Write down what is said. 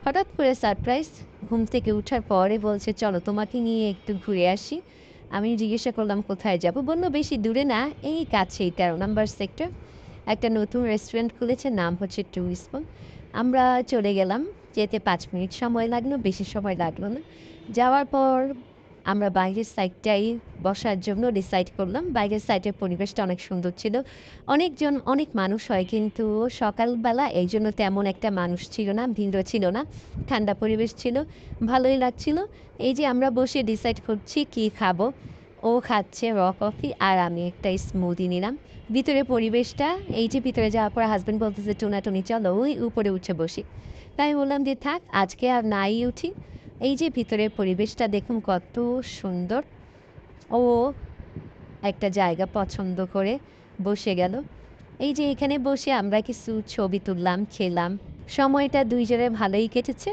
হঠাৎ করে সারপ্রাইজ। ঘুম থেকে উঠার পরে বলছে, "চলো তোমাকে নিয়ে একটু ঘুরে আসি।" আমি জিজ্ঞাসা করলাম, "কোথায় যাব?" বলল, "বেশি দূরে না, এই কাছেই ১৩ নাম্বার সেক্টর। একটা নতুন রেস্টুরেন্ট খুলেছে, নাম হচ্ছে টু স্পুন।" আমরা চলে গেলাম। যেতে ৫ মিনিট সময় লাগলো, বেশি সময় লাগলো না। যাওয়ার পর আমরা বাইরের সাইডটাই বসার জন্য ডিসাইড করলাম। বাইরের সাইডের পরিবেশটা অনেক সুন্দর ছিল। অনেকজন, অনেক মানুষ হয় কিন্তু সকালবেলা এইজন্য তেমন একটা মানুষ ছিল না, ভিড়ও ছিল না। ঠান্ডা পরিবেশ ছিল, ভালোই লাগছিল। এই যে আমরা বসে ডিসাইড করছি কি খাবো। ও খাচ্ছে র কফি আর আমি একটা স্মুদি নিলাম। ভিতরে পরিবেশটা, এই যে ভিতরে যাওয়ার পর হাসব্যান্ড বলতেছে, "টোনাটুনি চলো ওই উপরে উঠে বসি।" তাই আমি বললাম যে, "থাক আজকে আর নাই উঠি।" এই যে ভিতরের পরিবেশটা দেখুন কত সুন্দর। ও একটা জায়গা পছন্দ করে বসে গেল। এই যে এখানে বসে আমরা কিছু ছবি তুললাম, খেলাম। সময়টা ২ জনের ভালোই কেটেছে।